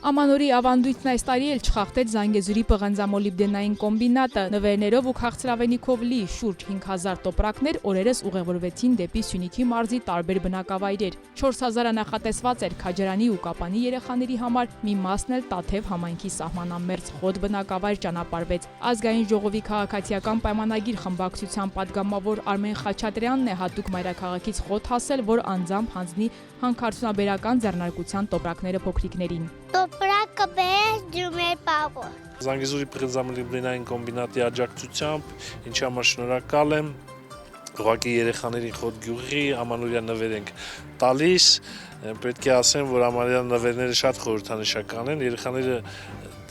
Ամանորի ավանդույթն այս տարի էլ չխախտեց Զանգեզուրի պղնձամոլիբդենային կոմբինատը։ Նվերներով ու քաղցրավենիքով լի շուրջ 5000 տոպրակներ օրերս ուղևորվեցին դեպի Սյունիքի մարզի տարբեր բնակավայրեր։ 4000-ը նախատեսված էր Քաջարանի ու Կապանի երեխաների համար, մի մասն էլ Տաթև համայնքի սահմանամերձ Խոտ բնակավայր ճանապարհվեց։ Ազգային ժողովի քաղաքացիական պայմանագիր խմբակցության падգամավոր Արմեն Խաչատրյանն է հատուկ մայրաքաղաքից Խոտ հասել, որ անձամբ հանձնի հանքարդյունաբերական ձեռնարկության տոպրակները փոքրիկներին։ Տոպրակը բերեց ջրմեր պահը։ Զանգեզուրի պղնձամոլիբդենային կոմբինատի աջակցությամբ, ինչի համար շնորհակալ եմ, ուղղակի երեխաներին Խոտ գյուղի ամանորյա նվեր ենք տալիս, պետք է ասեմ, որ ամանորյա նվերները շատ խորհրդանշական են, երեխաները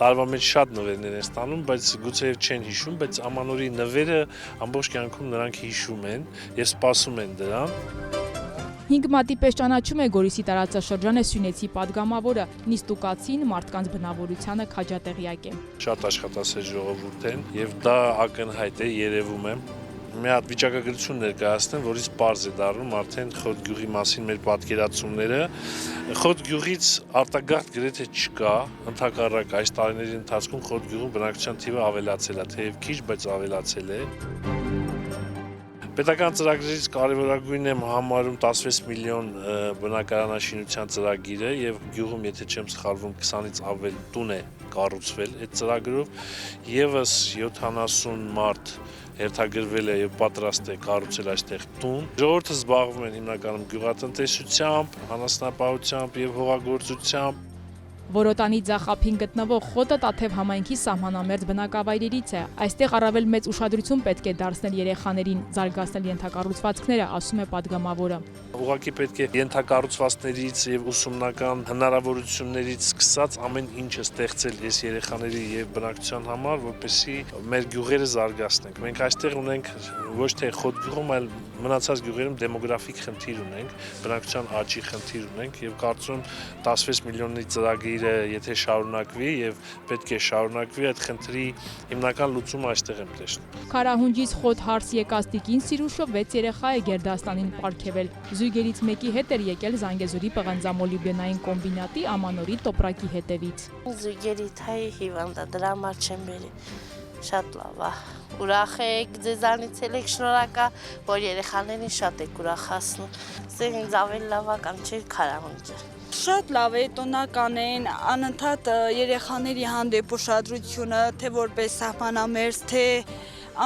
տարվա մեջ շատ նվերներ են ստանում, բայց գուցեև չեն հիշում, բայց ամանորի նվերը ամբողջ կյանքում նրանք հիշում են եւ սպասում են դրան։ 5 մատի պես ճանաչում է Գորիսի տարածաշրջանը Սյունեցի падգամավորը, նիստուկացին մարդկանց բնավորությանը քաջատեղյակ է։ Շատ աշխատասեր ժողովուրդ են եւ դա ակնհայտ է, երևում է։ Մի հատ վիճակագրություն ներկայացնեմ, որից պարզ է դառնում արդեն Խոտ գյուղի մասին մեր պատկերացումները։ Խոտ գյուղից արտագաղթ գրեթե չկա, ընդհակառակ այս տարիների ընթացքում Խոտ գյուղում բնակչության թիվը ավելացել է, թեև քիչ, բայց ավելացել է։ Պետական ծրագրերից կարևորագույնն եմ համարում 16 միլիոն բնակարանաշինության ծրագիրը եւ գյուղում, եթե չեմ սխալվում, 20-ից ավել տուն է կառուցվել այդ ծրագրով, եւս 70 մարդ հերթագրվել է եւ պատրաստ է կառուցել այստեղ տուն։ Ժողովուրդը զբաղվում են հիմնականում գյուղատնտեսությամբ, անասնապահությամբ եւ հողագործությամբ։ Որոտանի ձախափին գտնվող Խոտը Տաթև համայնքի սահմանամերձ բնակավայրերից է։ Այստեղ առավել մեծ ուշադրություն պետք է դարձնել երեխաներին, զարգացնել ենթակառուցվածքները, ասում է падգամավորը։ Ուղղակի պետք է ենթակառուցվածքներից եւ ուսումնական հնարավորություններից սկսած ամեն ինչը ստեղծել այս երեխաների եւ բնակչության համար, որպեսզի մեր գյուղերը զարգացնենք։ Մենք այստեղ ունենք ոչ թե Խոտ գյուղում, այլ մնացած գյուղերում դեմոգրաֆիկ խնդիր ունենք, բնակչության աճի խնդիր ունենք եւ կարծում 16 միլիոնի ծրագիրը եթե շարունակվի եւ պետք է շարունակվի, այդ խնդրի հիմնական լուծումը այստեղ եմ տեսնում։ Քարահունջից Խոտ հարս եկած Տիկին Սիրուշով 6 երեխա է Գերդաստանին պարգևել։ Զույգերից մեկի հետ էր եկել Զանգեզուրի պղնձամոլիբդենային կոմբինատի Ամանորի տոպրակի հետևից։ Զույգերի թայի հիվանդա դրա համար չեմ բերի։ Շատ լավ է։ Ուրախ եք, ձեզանից էլ եք շնորհակալ, որ երեխաներին շատ եք ուրախացնում։ Սա ինձ ավելի լավ է կամ չէ քարահունջը։ Շատ լավ է, տոնական են, անընդհատ երեխաների հանդեպ ուշադրությունը, թե որպես սահմանամերձ, թե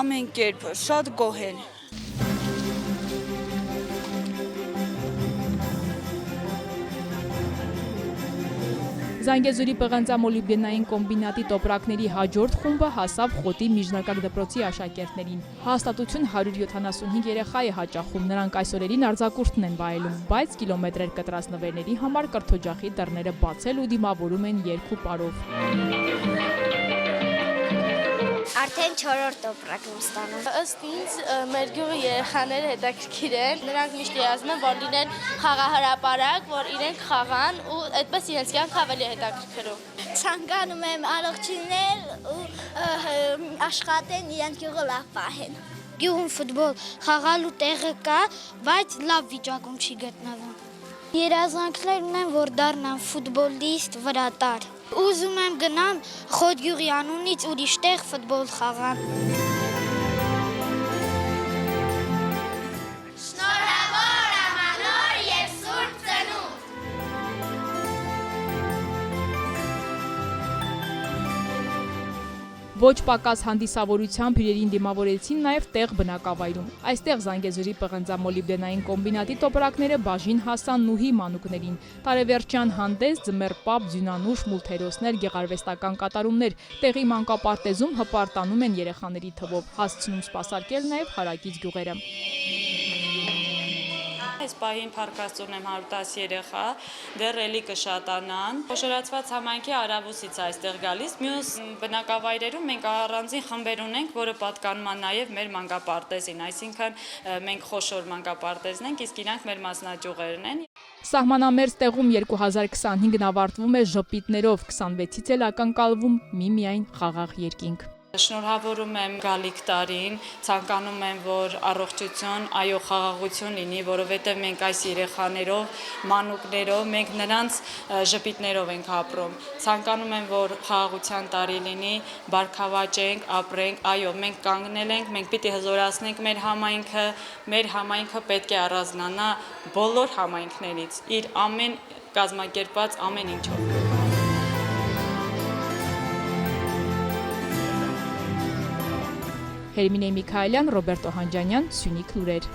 ամեն կերպ շատ գոհ են։ Զանգեզուրի պղնձամոլիբդենային կոմբինատի տոպրակների հաջորդ խումբը հասավ Խոտի միջնակարգ դպրոցի աշակերտներին։ Հաստատություն 175 երեխա է հաճախում, նրանք այս օրերին արձակուրդն են վայելում, բայց կիլոմետրեր կտրած նվերների համար կրթօջախի դռները բացել ու դիմավորում են երգ ու պարով։ Արդեն 4-րդ տոպրակն եմ ստանում։ Ըստ ինձ մեր գյուղի երեխաները հետաքրքիր են։ Նրանք միշտ երազում են, որ լինեն խաղահրապարակ, որ իրենք խաղան ու այդպես իրենց կյանքը ավելի հետաքրքրում։ Ցանկանում եմ առողջինել ու աշխատեն իրենց գյուղը լավ պահեն։ Գյուղում ֆուտբոլ խաղալու տեղը կա, բայց լավ վիճակում չի գտնվում։ Երազանքներ ունեմ, որ դառնամ ֆուտբոլիստ, վրատար։ Ուզում եմ գնամ Խոտ գյուղի անունից ուրիշ տեղ ֆուտբոլ խաղամ։ Շնորհավոր Ամանոր եւ Սուրբ Ծնունդ։ Ոչ պակաս հանդիսավորությամբ իրերին դիմավորեցին նաև տեղ բնակավայրում։ Այստեղ Զանգեզուրի պղնձամոլիբդենային կոմբինատի տոպրակները բաժին հասան նուհի մանուկներին։ Տարեվերջյան հանդես, ձմեռ պապ, ձյունանուշ, մուլթհերոսներ, գեղարվեստական կատարումներ, տեղի մանկապարտեզում հպարտանում են երեխաների թվով, հասցնում սպասարկել նաև հարակից գյուղերը։ Այս պահին փառքած ունեմ 110 երեխա, դեռ էլի կշատանան։ Խոշորացված համայնքի արավուսից այստեղ գալիս, մյուս բնակավայրերում մենք առանձին խմբեր ունենք, որը պատկանում է նաև մեր մանկապարտեզին, այսինքն մենք խոշոր մանկապարտեզն ենք, իսկ իրանք մեր մասնաճյուղերն են։ Սահմանամերձ տեղում 2025-ն ավարտվում է ժպիտներով, 26-ից էլ ակնկալվում միմիայն խաղաղ երկինք։ Շնորհավորում եմ գալիք տարին, ցանկանում եմ, որ առողջություն, այո, խաղաղություն լինի, որովհետև մենք այս երեխաներով, մանուկներով, մենք նրանց ժպիտներով ենք ապրում։ Ցանկանում եմ, որ խաղաղության տարի լինի, բարգավաճենք, ապրենք, այո, մենք կանգնել ենք, մենք պիտի հզորացնենք մեր համայնքը պետք է առանձնանա բոլոր համայնքներից, իր ամեն կազմակերպած ամեն ինչով։ Հերմինե Միքայելյան, Ռոբերտ Օհանջանյան, Սյունիք լուրեր։